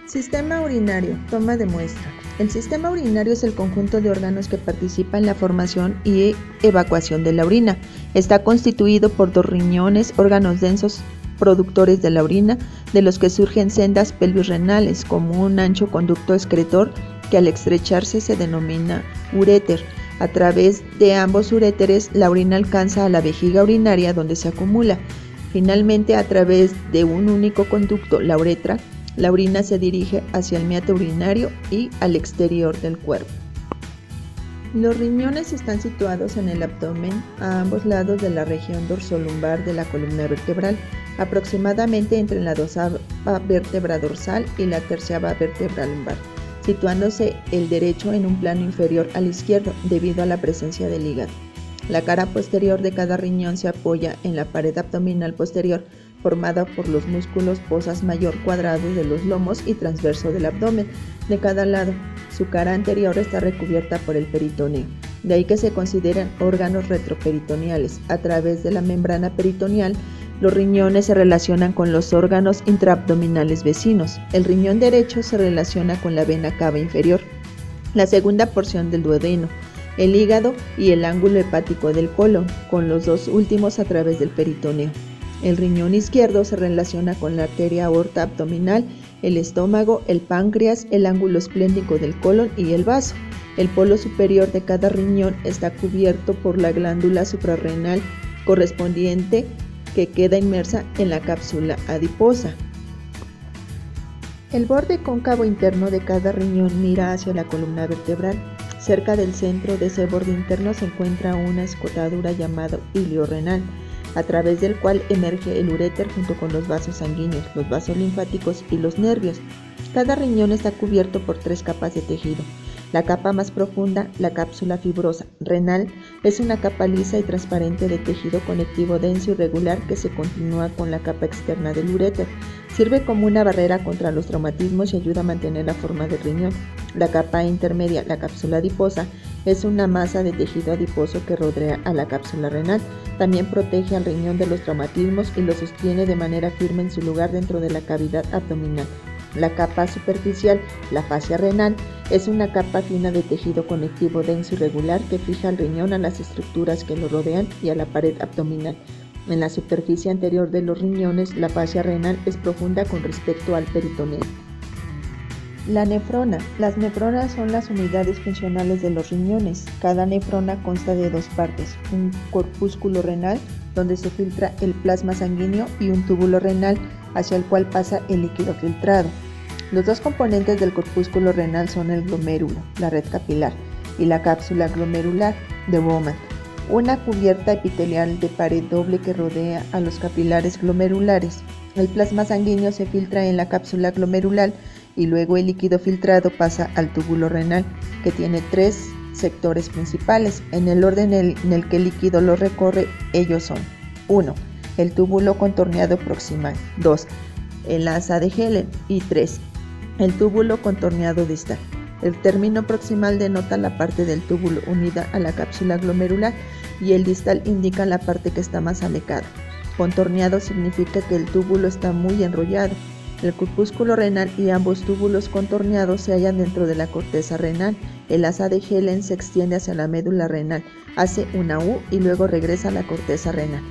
Sistema urinario, toma de muestra. El sistema urinario es el conjunto de órganos que participa en la formación y evacuación de la orina. Está constituido por dos riñones, órganos densos productores de la orina, de los que surgen sendas pelvis-renales, como un ancho conducto excretor que al estrecharse se denomina uréter. A través de ambos uréteres, la orina alcanza a la vejiga urinaria donde se acumula. Finalmente, a través de un único conducto, la uretra, la orina se dirige hacia el meato urinario y al exterior del cuerpo. Los riñones están situados en el abdomen a ambos lados de la región dorsolumbar de la columna vertebral, aproximadamente entre la 12ª vértebra dorsal y la 13ª vértebra lumbar, situándose el derecho en un plano inferior al izquierdo debido a la presencia del hígado. La cara posterior de cada riñón se apoya en la pared abdominal posterior, formada por los músculos fosas mayor cuadrados de los lomos y transverso del abdomen de cada lado. Su cara anterior está recubierta por el peritoneo, de ahí que se consideran órganos retroperitoneales. A través de la membrana peritoneal, los riñones se relacionan con los órganos intraabdominales vecinos. El riñón derecho se relaciona con la vena cava inferior, la segunda porción del duodeno, el hígado y el ángulo hepático del colon, con los dos últimos a través del peritoneo. El riñón izquierdo se relaciona con la arteria aorta abdominal, el estómago, el páncreas, el ángulo esplénico del colon y el vaso. El polo superior de cada riñón está cubierto por la glándula suprarrenal correspondiente, que queda inmersa en la cápsula adiposa. El borde cóncavo interno de cada riñón mira hacia la columna vertebral. Cerca del centro de ese borde interno se encuentra una escotadura llamada ilio renal, a través del cual emerge el uréter junto con los vasos sanguíneos, los vasos linfáticos y los nervios. Cada riñón está cubierto por 3 capas de tejido. La capa más profunda, la cápsula fibrosa renal, es una capa lisa y transparente de tejido conectivo denso y regular que se continúa con la capa externa del uréter. Sirve como una barrera contra los traumatismos y ayuda a mantener la forma del riñón. La capa intermedia, la cápsula adiposa, es una masa de tejido adiposo que rodea a la cápsula renal. También protege al riñón de los traumatismos y lo sostiene de manera firme en su lugar dentro de la cavidad abdominal. La capa superficial, la fascia renal, es una capa fina de tejido conectivo denso y regular que fija al riñón a las estructuras que lo rodean y a la pared abdominal. En la superficie anterior de los riñones, la fascia renal es profunda con respecto al peritoneo. La nefrona. Las nefronas son las unidades funcionales de los riñones. Cada nefrona consta de 2 partes, un corpúsculo renal, donde se filtra el plasma sanguíneo, y un túbulo renal, hacia el cual pasa el líquido filtrado. Los 2 componentes del corpúsculo renal son el glomérulo, la red capilar, y la cápsula glomerular de Bowman, una cubierta epitelial de pared doble que rodea a los capilares glomerulares. El plasma sanguíneo se filtra en la cápsula glomerular y luego el líquido filtrado pasa al túbulo renal, que tiene 3 sectores principales. En el orden en el que el líquido lo recorre, ellos son: 1. El túbulo contorneado proximal, 2. El asa de Helen y 3. El túbulo contorneado distal. El término proximal denota la parte del túbulo unida a la cápsula glomerular y el distal indica la parte que está más alejada. Contorneado significa que el túbulo está muy enrollado. El corpúsculo renal y ambos túbulos contorneados se hallan dentro de la corteza renal. El asa de Helen se extiende hacia la médula renal, hace una U y luego regresa a la corteza renal.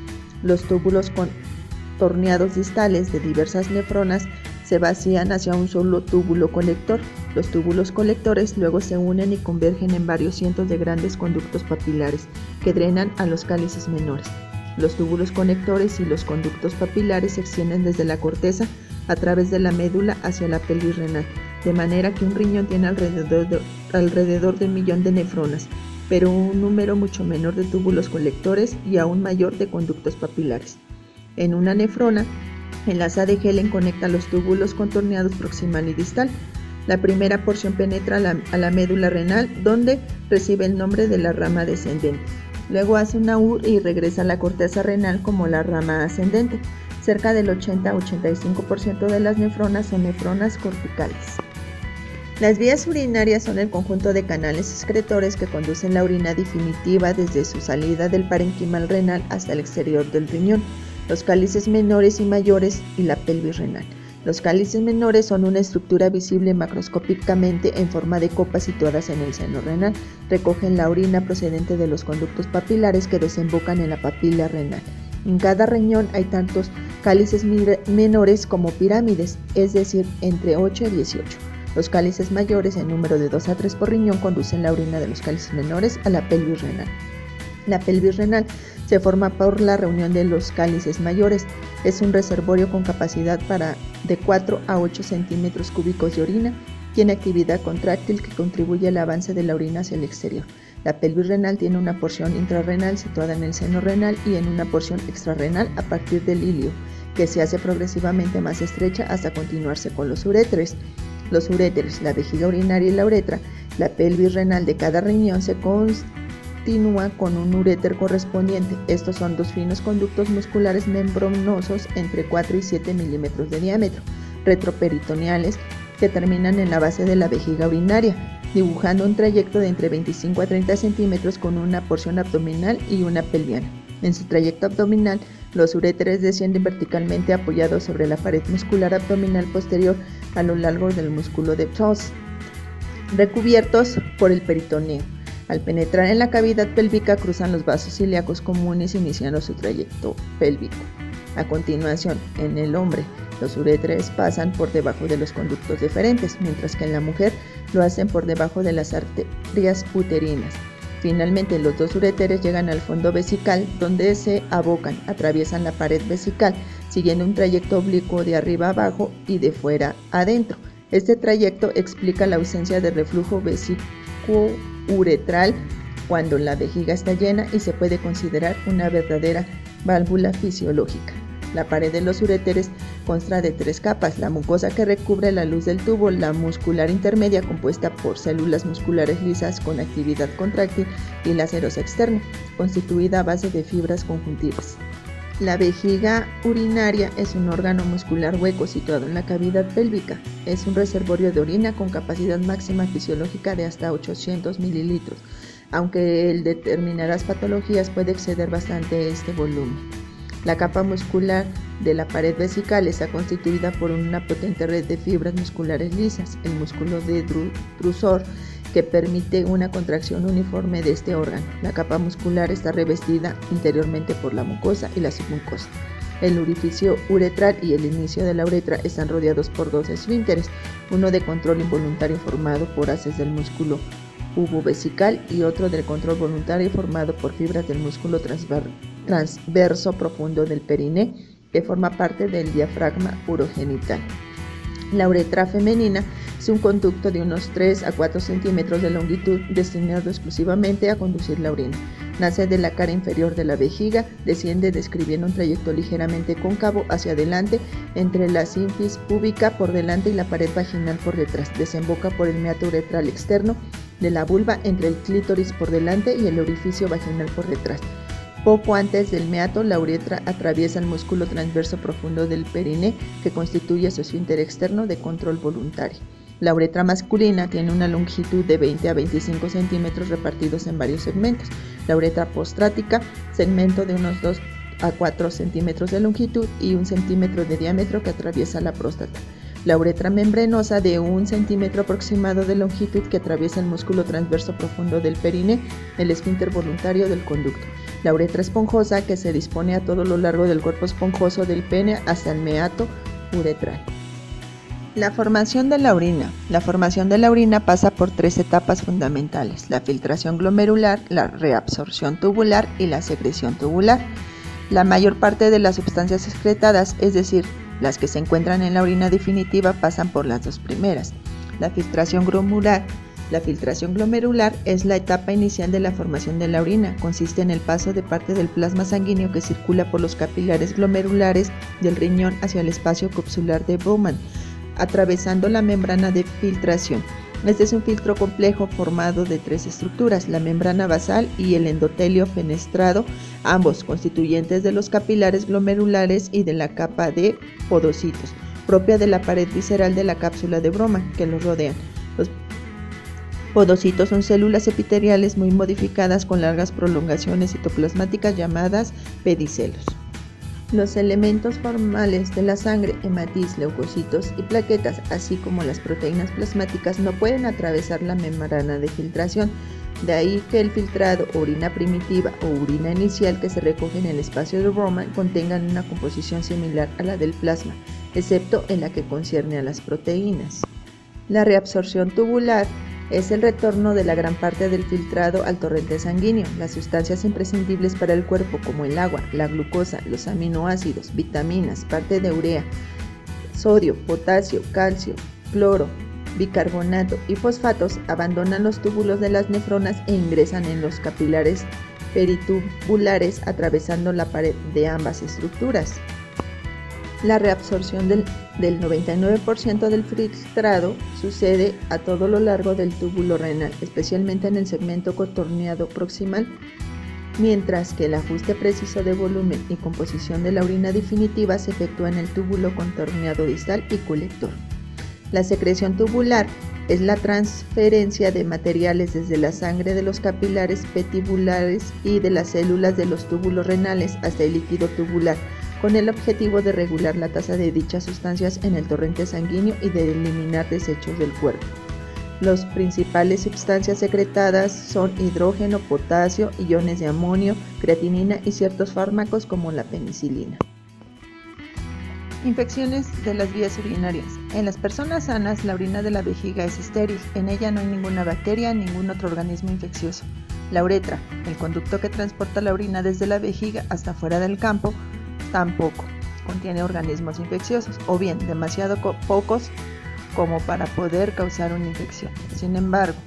Los túbulos contorneados distales de diversas nefronas se vacían hacia un solo túbulo colector. Los túbulos colectores luego se unen y convergen en varios cientos de grandes conductos papilares que drenan a los cálices menores. Los túbulos conectores y los conductos papilares se extienden desde la corteza a través de la médula hacia la pelvis renal, de manera que un riñón tiene alrededor de 1 millón de nefronas, pero un número mucho menor de túbulos colectores y aún mayor de conductos papilares. En una nefrona, el asa de Helen conecta los túbulos contorneados proximal y distal. La primera porción penetra a la médula renal, donde recibe el nombre de la rama descendente. Luego hace una U y regresa a la corteza renal como la rama ascendente. Cerca del 80-85% de las nefronas son nefronas corticales. Las vías urinarias son el conjunto de canales excretores que conducen la orina definitiva desde su salida del parenquimal renal hasta el exterior del riñón, los cálices menores y mayores y la pelvis renal. Los cálices menores son una estructura visible macroscópicamente en forma de copa situadas en el seno renal. Recogen la orina procedente de los conductos papilares que desembocan en la papila renal. En cada riñón hay tantos cálices menores como pirámides, es decir, entre 8 y 18. Los cálices mayores, en número de 2 a 3 por riñón, conducen la orina de los cálices menores a la pelvis renal. La pelvis renal se forma por la reunión de los cálices mayores. Es un reservorio con capacidad de 4 a 8 centímetros cúbicos de orina. Tiene actividad contráctil que contribuye al avance de la orina hacia el exterior. La pelvis renal tiene una porción intrarrenal situada en el seno renal y en una porción extrarrenal a partir del ilio, que se hace progresivamente más estrecha hasta continuarse con los uréteres. Los uréteres, la vejiga urinaria y la uretra. La pelvis renal de cada riñón se continúa con un uréter correspondiente. Estos son dos finos conductos musculares membranosos entre 4 y 7 milímetros de diámetro, retroperitoneales, que terminan en la base de la vejiga urinaria, dibujando un trayecto de entre 25 a 30 centímetros con una porción abdominal y una pelviana. En su trayecto abdominal, los uréteres descienden verticalmente apoyados sobre la pared muscular abdominal posterior a lo largo del músculo de psoas, recubiertos por el peritoneo. Al penetrar en la cavidad pélvica cruzan los vasos ilíacos comunes iniciando su trayecto pélvico. A continuación, en el hombre, los uréteres pasan por debajo de los conductos deferentes, mientras que en la mujer lo hacen por debajo de las arterias uterinas. Finalmente, los dos uréteres llegan al fondo vesical, donde se abocan, atraviesan la pared vesical, siguiendo un trayecto oblicuo de arriba abajo y de fuera adentro. Este trayecto explica la ausencia de reflujo vesículo-uretral cuando la vejiga está llena y se puede considerar una verdadera válvula fisiológica. La pared de los uréteres consta de 3 capas: la mucosa que recubre la luz del tubo, la muscular intermedia compuesta por células musculares lisas con actividad contráctil y la serosa externa, constituida a base de fibras conjuntivas. La vejiga urinaria es un órgano muscular hueco situado en la cavidad pélvica. Es un reservorio de orina con capacidad máxima fisiológica de hasta 800 mililitros, aunque en determinadas patologías puede exceder bastante este volumen. La capa muscular de la pared vesical está constituida por una potente red de fibras musculares lisas, el músculo detrusor, que permite una contracción uniforme de este órgano. La capa muscular está revestida interiormente por la mucosa y la submucosa. El orificio uretral y el inicio de la uretra están rodeados por 2 esfínteres, uno de control involuntario formado por haces del músculo pubovesical y otro del control voluntario formado por fibras del músculo transverso profundo del periné, que forma parte del diafragma urogenital. La uretra femenina es un conducto de unos 3 a 4 centímetros de longitud destinado exclusivamente a conducir la orina. Nace de la cara inferior de la vejiga, desciende describiendo un trayecto ligeramente cóncavo hacia adelante entre la sínfis púbica por delante y la pared vaginal por detrás. Desemboca por el meato uretral externo de la vulva entre el clítoris por delante y el orificio vaginal por detrás. Poco antes del meato, la uretra atraviesa el músculo transverso profundo del periné, que constituye su esfínter externo de control voluntario. La uretra masculina tiene una longitud de 20 a 25 centímetros repartidos en varios segmentos. La uretra postrática, segmento de unos 2 a 4 centímetros de longitud y 1 centímetro de diámetro, que atraviesa la próstata. La uretra membranosa, de 1 centímetro aproximado de longitud, que atraviesa el músculo transverso profundo del periné, el esfínter voluntario del conducto. La uretra esponjosa, que se dispone a todo lo largo del cuerpo esponjoso del pene hasta el meato uretral. La formación de la orina. La formación de la orina pasa por 3 etapas fundamentales: la filtración glomerular, la reabsorción tubular y la secreción tubular. La mayor parte de las sustancias excretadas, es decir, las que se encuentran en la orina definitiva, pasan por las 2 primeras. La filtración glomerular es la etapa inicial de la formación de la orina. Consiste en el paso de parte del plasma sanguíneo que circula por los capilares glomerulares del riñón hacia el espacio capsular de Bowman, atravesando la membrana de filtración. Este es un filtro complejo formado de 3 estructuras: la membrana basal y el endotelio fenestrado, ambos constituyentes de los capilares glomerulares y de la capa de podocitos, propia de la pared visceral de la cápsula de Bowman, que los rodean. Los podocitos son células epiteliales muy modificadas con largas prolongaciones citoplasmáticas llamadas pedicelos. Los elementos formales de la sangre, hematis, leucocitos y plaquetas, así como las proteínas plasmáticas, no pueden atravesar la membrana de filtración. De ahí que el filtrado, orina primitiva o orina inicial que se recoge en el espacio de Roman contengan una composición similar a la del plasma, excepto en la que concierne a las proteínas. La reabsorción tubular es el retorno de la gran parte del filtrado al torrente sanguíneo. Las sustancias imprescindibles para el cuerpo, como el agua, la glucosa, los aminoácidos, vitaminas, parte de urea, sodio, potasio, calcio, cloro, bicarbonato y fosfatos, abandonan los túbulos de las nefronas e ingresan en los capilares peritubulares, atravesando la pared de ambas estructuras. La reabsorción del 99% del filtrado sucede a todo lo largo del túbulo renal, especialmente en el segmento contorneado proximal, mientras que el ajuste preciso de volumen y composición de la orina definitiva se efectúa en el túbulo contorneado distal y colector. La secreción tubular es la transferencia de materiales desde la sangre de los capilares petibulares y de las células de los túbulos renales hasta el líquido tubular, con el objetivo de regular la tasa de dichas sustancias en el torrente sanguíneo y de eliminar desechos del cuerpo. Las principales sustancias secretadas son hidrógeno, potasio, iones de amonio, creatinina y ciertos fármacos como la penicilina. Infecciones de las vías urinarias. En las personas sanas, la orina de la vejiga es estéril. En ella no hay ninguna bacteria, ningún otro organismo infeccioso. La uretra, el conducto que transporta la orina desde la vejiga hasta fuera del campo, tampoco contiene organismos infecciosos, o bien demasiado pocos como para poder causar una infección. Sin embargo,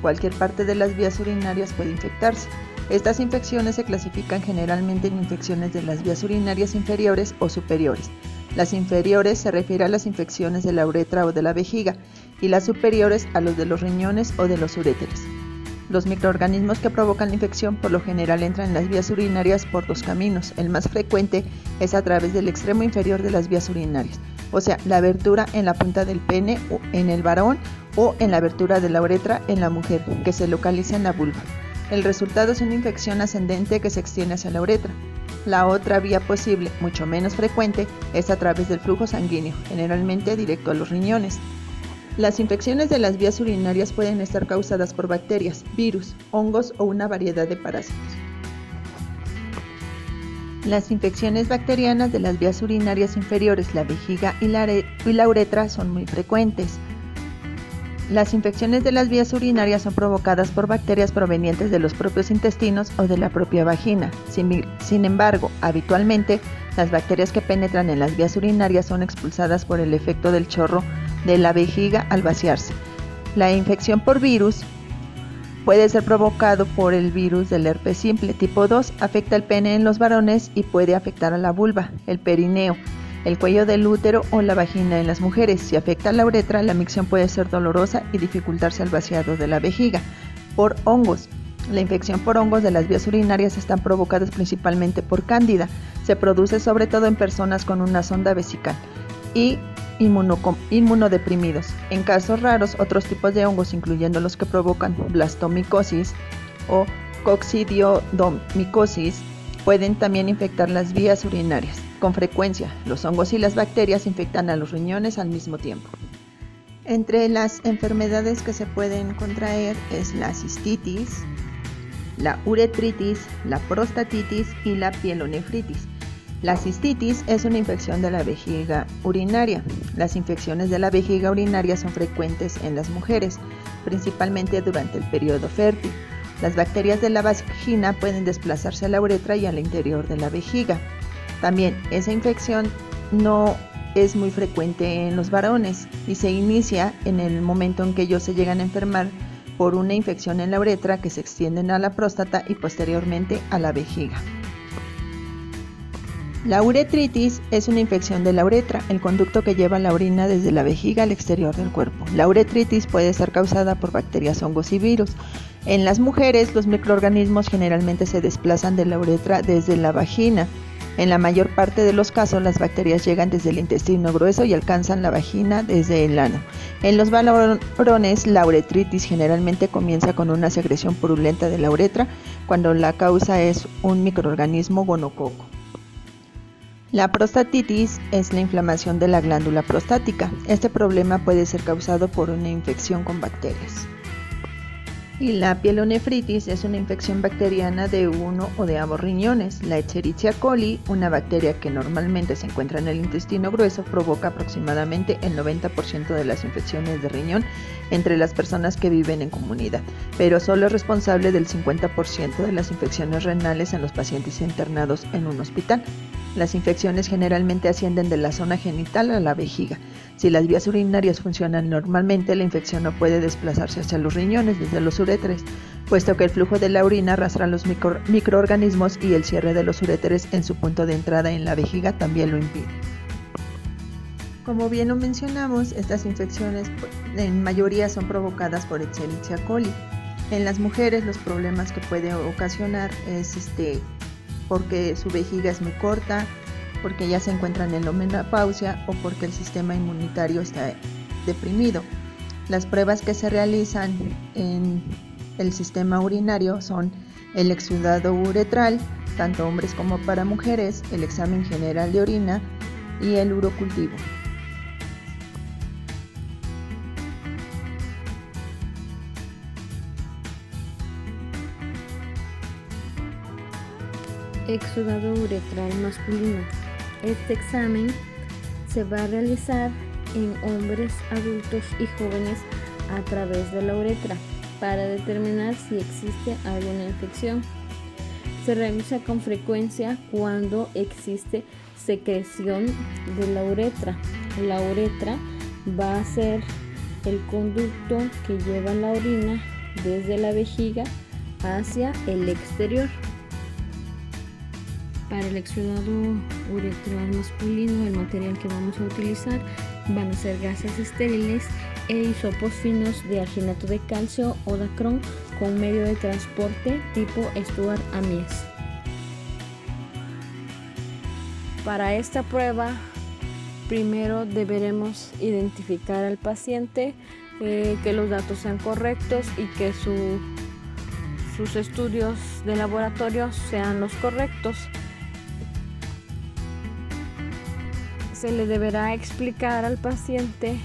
cualquier parte de las vías urinarias puede infectarse. Estas infecciones se clasifican generalmente en infecciones de las vías urinarias inferiores o superiores. Las inferiores se refieren a las infecciones de la uretra o de la vejiga, y las superiores a los de los riñones o de los uréteres. Los microorganismos que provocan la infección por lo general entran en las vías urinarias por dos caminos. El más frecuente es a través del extremo inferior de las vías urinarias, o sea, la abertura en la punta del pene en el varón o en la abertura de la uretra en la mujer, que se localiza en la vulva. El resultado es una infección ascendente que se extiende hacia la uretra. La otra vía posible, mucho menos frecuente, es a través del flujo sanguíneo, generalmente directo a los riñones. Las infecciones de las vías urinarias pueden estar causadas por bacterias, virus, hongos o una variedad de parásitos. Las infecciones bacterianas de las vías urinarias inferiores, la vejiga y la uretra son muy frecuentes. Las infecciones de las vías urinarias son provocadas por bacterias provenientes de los propios intestinos o de la propia vagina. Sin embargo, habitualmente, las bacterias que penetran en las vías urinarias son expulsadas por el efecto del chorro de la vejiga al vaciarse. La infección por virus puede ser provocado por el virus del herpes simple tipo 2, afecta el pene en los varones y puede afectar a la vulva, el perineo, el cuello del útero o la vagina en las mujeres. Si afecta a la uretra, la micción puede ser dolorosa y dificultarse el vaciado de la vejiga. Por hongos. La infección por hongos de las vías urinarias están provocadas principalmente por cándida. Se produce sobre todo en personas con una sonda vesical y inmunodeprimidos. En casos raros, otros tipos de hongos, incluyendo los que provocan blastomicosis o coccidioidomicosis, pueden también infectar las vías urinarias. Con frecuencia, los hongos y las bacterias infectan a los riñones al mismo tiempo. Entre las enfermedades que se pueden contraer es la cistitis, la uretritis, la prostatitis y la pielonefritis. La cistitis es una infección de la vejiga urinaria. Las infecciones de la vejiga urinaria son frecuentes en las mujeres, principalmente durante el periodo fértil. Las bacterias de la vagina pueden desplazarse a la uretra y al interior de la vejiga. También esa infección no es muy frecuente en los varones y se inicia en el momento en que ellos se llegan a enfermar por una infección en la uretra que se extienden a la próstata y posteriormente a la vejiga. La uretritis es una infección de la uretra, el conducto que lleva la orina desde la vejiga al exterior del cuerpo. La uretritis puede ser causada por bacterias, hongos y virus. En las mujeres, los microorganismos generalmente se desplazan de la uretra desde la vagina. En la mayor parte de los casos, las bacterias llegan desde el intestino grueso y alcanzan la vagina desde el ano. En los varones, la uretritis generalmente comienza con una secreción purulenta de la uretra, cuando la causa es un microorganismo gonococo. La prostatitis es la inflamación de la glándula prostática. Este problema puede ser causado por una infección con bacterias. Y la pielonefritis es una infección bacteriana de uno o de ambos riñones. La Escherichia coli, una bacteria que normalmente se encuentra en el intestino grueso, provoca aproximadamente el 90% de las infecciones de riñón entre las personas que viven en comunidad, pero solo es responsable del 50% de las infecciones renales en los pacientes internados en un hospital. Las infecciones generalmente ascienden de la zona genital a la vejiga. Si las vías urinarias funcionan normalmente, la infección no puede desplazarse hacia los riñones desde los uréteres, puesto que el flujo de la orina arrastra los microorganismos y el cierre de los uréteres en su punto de entrada en la vejiga también lo impide. Como bien lo mencionamos, estas infecciones en mayoría son provocadas por Escherichia coli. En las mujeres los problemas que puede ocasionar es porque su vejiga es muy corta, porque ya se encuentran en la menopausia o porque el sistema inmunitario está deprimido. Las pruebas que se realizan en el sistema urinario son el exudado uretral, tanto hombres como para mujeres, el examen general de orina y el urocultivo. Exudado uretral masculino. Este examen se va a realizar en hombres adultos y jóvenes a través de la uretra para determinar si existe alguna infección. Se realiza con frecuencia cuando existe secreción de la uretra. La uretra va a ser el conducto que lleva la orina desde la vejiga hacia el exterior. Para el exudado uretral masculino, el material que vamos a utilizar van a ser gasas estériles e hisopos finos de alginato de calcio o Dacron con medio de transporte tipo Stuart Amies. Para esta prueba, primero deberemos identificar al paciente, que los datos sean correctos y que sus estudios de laboratorio sean los correctos. Se le deberá explicar al paciente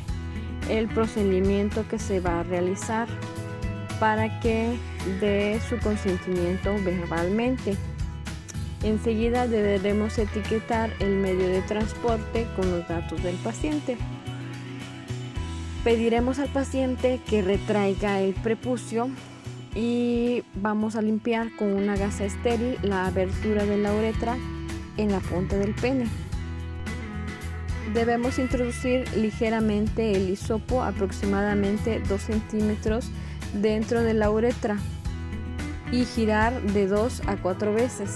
el procedimiento que se va a realizar para que dé su consentimiento verbalmente. Enseguida deberemos etiquetar el medio de transporte con los datos del paciente. Pediremos al paciente que retraiga el prepucio y vamos a limpiar con una gasa estéril la abertura de la uretra en la punta del pene. Debemos introducir ligeramente el hisopo, aproximadamente 2 centímetros, dentro de la uretra y girar de 2 a 4 veces.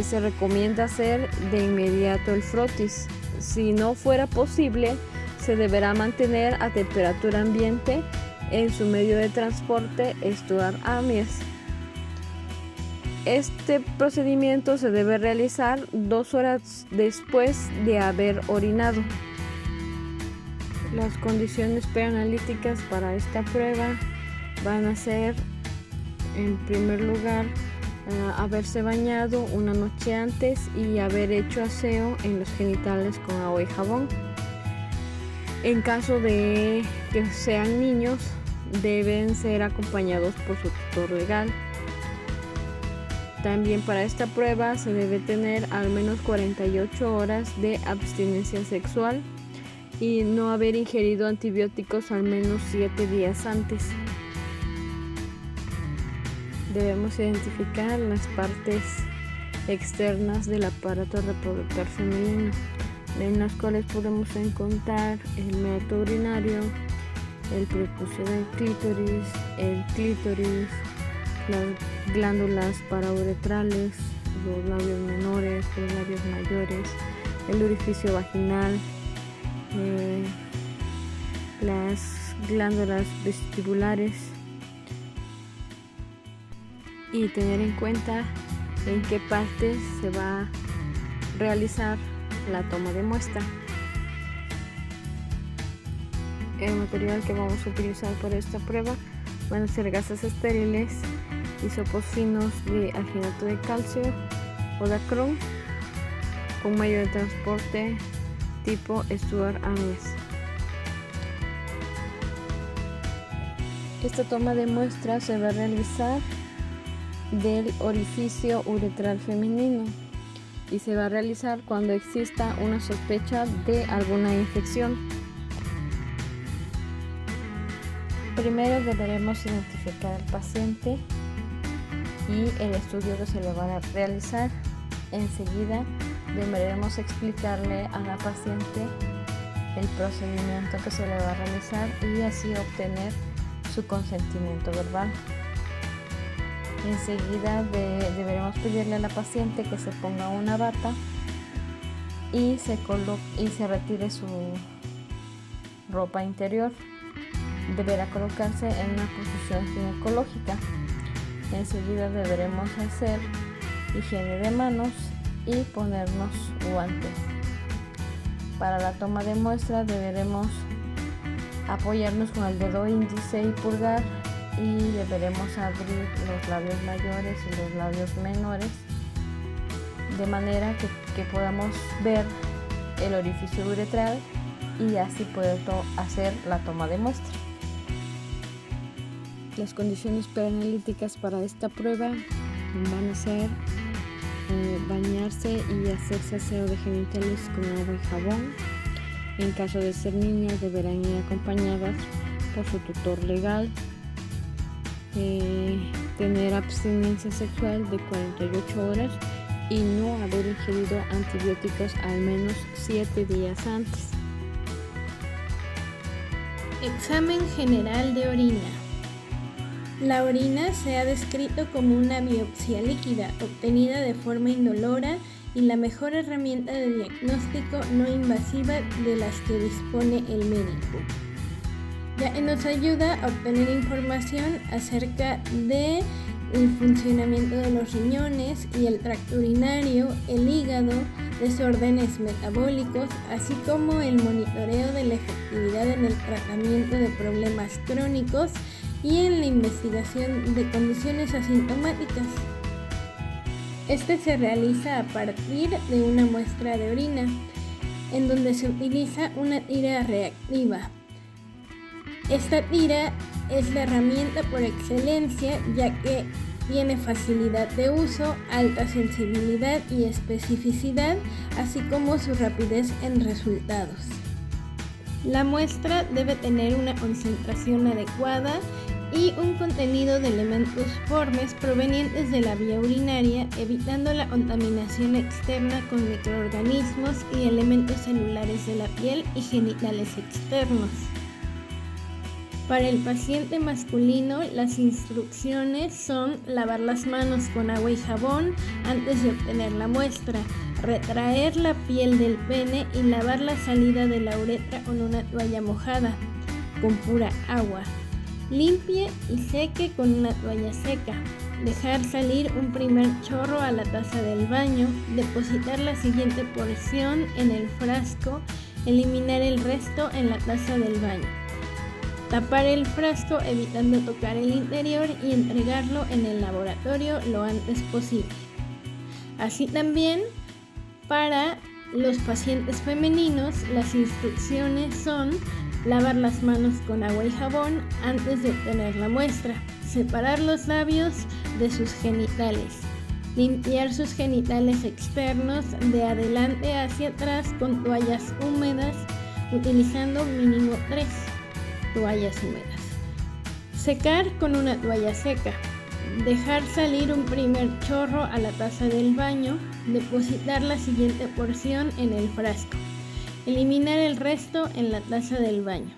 Se recomienda hacer de inmediato el frotis. Si no fuera posible, se deberá mantener a temperatura ambiente en su medio de transporte Stuart Amies. Este procedimiento se debe realizar 2 horas después de haber orinado. Las condiciones preanalíticas para esta prueba van a ser, en primer lugar, haberse bañado una noche antes y haber hecho aseo en los genitales con agua y jabón. En caso de que sean niños, deben ser acompañados por su tutor legal. También para esta prueba se debe tener al menos 48 horas de abstinencia sexual y no haber ingerido antibióticos al menos 7 días antes. Debemos identificar las partes externas del aparato reproductor femenino, en las cuales podemos encontrar el meato urinario, el prepucio del clítoris, las glándulas parauretrales, los labios menores, los labios mayores, el orificio vaginal, las glándulas vestibulares, y tener en cuenta en qué partes se va a realizar la toma de muestra. El material que vamos a utilizar para esta prueba van a ser gasas estériles, hisopos finos de alginato de calcio o Dacron con medio de transporte tipo Stuart Ames. Esta toma de muestra se va a realizar del orificio uretral femenino y se va a realizar cuando exista una sospecha de alguna infección. Primero deberemos identificar al paciente y el estudio que se le va a realizar. Enseguida deberemos explicarle a la paciente el procedimiento que se le va a realizar y así obtener su consentimiento verbal. Enseguida deberemos pedirle a la paciente que se ponga una bata y se retire su ropa interior. Deberá colocarse en una posición ginecológica. Enseguida deberemos hacer higiene de manos y ponernos guantes. Para la toma de muestra deberemos apoyarnos con el dedo índice y pulgar y deberemos abrir los labios mayores y los labios menores de manera que podamos ver el orificio uretral y así poder hacer la toma de muestra. Las condiciones preanalíticas para esta prueba van a ser bañarse y hacerse aseo de genitales con agua y jabón. En caso de ser niñas deberán ir acompañadas por su tutor legal. Tener abstinencia sexual de 48 horas y no haber ingerido antibióticos al menos 7 días antes. Examen general de orina. La orina se ha descrito como una biopsia líquida obtenida de forma indolora y la mejor herramienta de diagnóstico no invasiva de las que dispone el médico, ya que nos ayuda a obtener información acerca del funcionamiento de los riñones y el tracto urinario, el hígado, desórdenes metabólicos, así como el monitoreo de la efectividad en el tratamiento de problemas crónicos y en la investigación de condiciones asintomáticas. Este se realiza a partir de una muestra de orina, en donde se utiliza una tira reactiva. Esta tira es la herramienta por excelencia, ya que tiene facilidad de uso, alta sensibilidad y especificidad, así como su rapidez en resultados. La muestra debe tener una concentración adecuada y un contenido de elementos formes provenientes de la vía urinaria, evitando la contaminación externa con microorganismos y elementos celulares de la piel y genitales externos. Para el paciente masculino, las instrucciones son lavar las manos con agua y jabón antes de obtener la muestra, retraer la piel del pene y lavar la salida de la uretra con una toalla mojada, con pura agua. Limpie y seque con una toalla seca. Dejar salir un primer chorro a la taza del baño, depositar la siguiente porción en el frasco, eliminar el resto en la taza del baño. Tapar el frasco evitando tocar el interior y entregarlo en el laboratorio lo antes posible. Así también, para los pacientes femeninos, las instrucciones son lavar las manos con agua y jabón antes de obtener la muestra, separar los labios de sus genitales, limpiar sus genitales externos de adelante hacia atrás con toallas húmedas, utilizando mínimo 3 toallas húmedas. Secar con una toalla seca. Dejar salir un primer chorro a la taza del baño, depositar la siguiente porción en el frasco. Eliminar el resto en la taza del baño.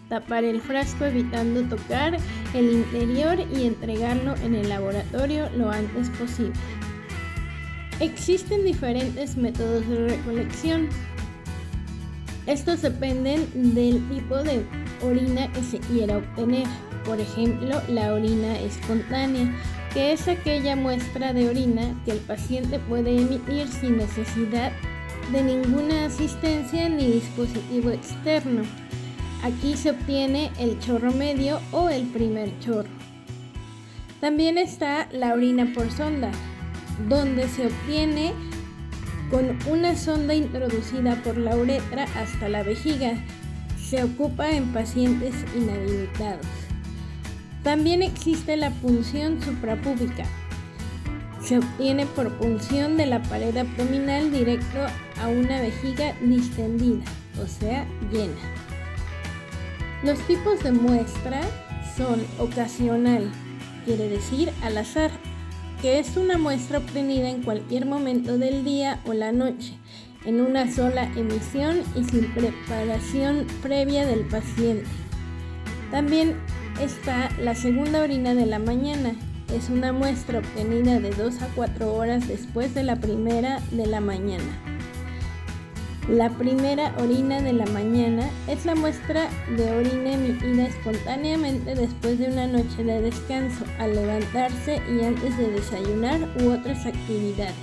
Tapar el frasco evitando tocar el interior y entregarlo en el laboratorio lo antes posible. Existen diferentes métodos de recolección. Estos dependen del tipo de orina que se quiera obtener. Por ejemplo, la orina espontánea, que es aquella muestra de orina que el paciente puede emitir sin necesidad de ninguna asistencia ni dispositivo externo. Aquí se obtiene el chorro medio o el primer chorro. También está la orina por sonda, donde se obtiene con una sonda introducida por la uretra hasta la vejiga. Se ocupa en pacientes inhabilitados. También existe la punción suprapúbica. Se obtiene por punción de la pared abdominal directo a una vejiga distendida, o sea, llena. Los tipos de muestra son ocasional, quiere decir al azar, que es una muestra obtenida en cualquier momento del día o la noche, en una sola emisión y sin preparación previa del paciente. También está la segunda orina de la mañana. Es una muestra obtenida de 2 a 4 horas después de la primera de la mañana. La primera orina de la mañana es la muestra de orina emitida espontáneamente después de una noche de descanso, al levantarse y antes de desayunar u otras actividades.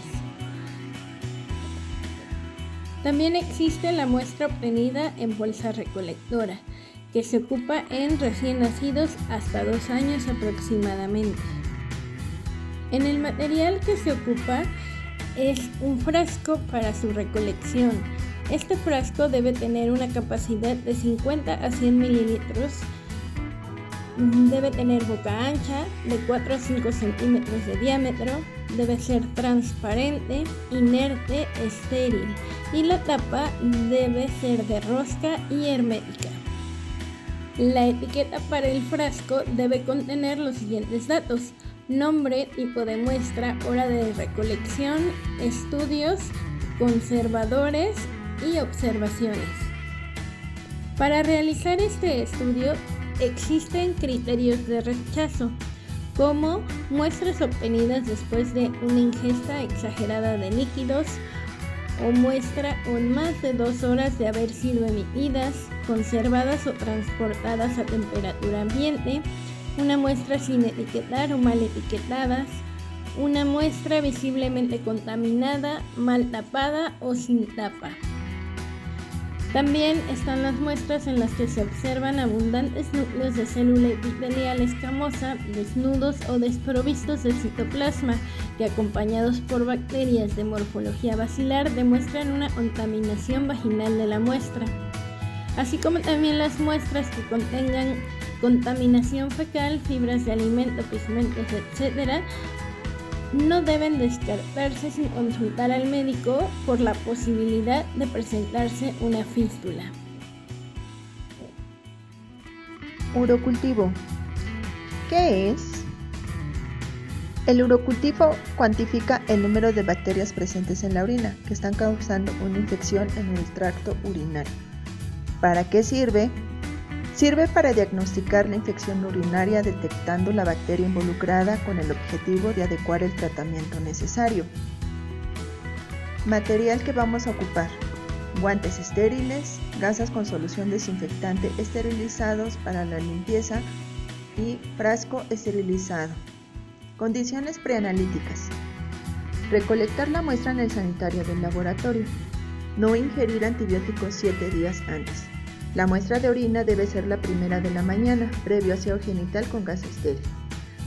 También existe la muestra obtenida en bolsa recolectora, que se ocupa en recién nacidos hasta 2 años aproximadamente. En el material que se ocupa es un frasco para su recolección. Este frasco debe tener una capacidad de 50 a 100 mililitros. Debe tener boca ancha, de 4 a 5 centímetros de diámetro. Debe ser transparente, inerte, estéril. Y la tapa debe ser de rosca y hermética. La etiqueta para el frasco debe contener los siguientes datos: nombre, tipo de muestra, hora de recolección, estudios, conservadores y observaciones. Para realizar este estudio existen criterios de rechazo, como muestras obtenidas después de una ingesta exagerada de líquidos, o muestra con más de 2 horas de haber sido emitidas, conservadas o transportadas a temperatura ambiente, una muestra sin etiquetar o mal etiquetadas, una muestra visiblemente contaminada, mal tapada o sin tapa. También están las muestras en las que se observan abundantes núcleos de célula epitelial escamosa, desnudos o desprovistos de citoplasma, que acompañados por bacterias de morfología bacilar demuestran una contaminación vaginal de la muestra, así como también las muestras que contengan contaminación fecal, fibras de alimento, pigmentos, etc. No deben descartarse sin consultar al médico por la posibilidad de presentarse una fístula. Urocultivo. ¿Qué es? El urocultivo cuantifica el número de bacterias presentes en la orina que están causando una infección en el tracto urinario. ¿Para qué sirve? Sirve para diagnosticar la infección urinaria detectando la bacteria involucrada con el objetivo de adecuar el tratamiento necesario. Material que vamos a ocupar: guantes estériles, gasas con solución desinfectante esterilizados para la limpieza y frasco esterilizado. Condiciones preanalíticas: recolectar la muestra en el sanitario del laboratorio. No ingerir antibióticos 7 días antes. La muestra de orina debe ser la primera de la mañana, previo aseo genital con gas estéril.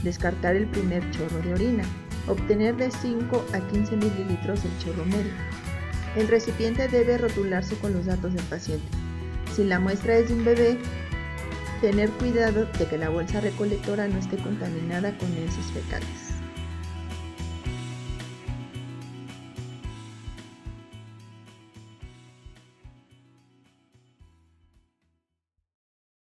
Descartar el primer chorro de orina. Obtener de 5 a 15 mililitros del chorro medio. El recipiente debe rotularse con los datos del paciente. Si la muestra es de un bebé, tener cuidado de que la bolsa recolectora no esté contaminada con heces fecales.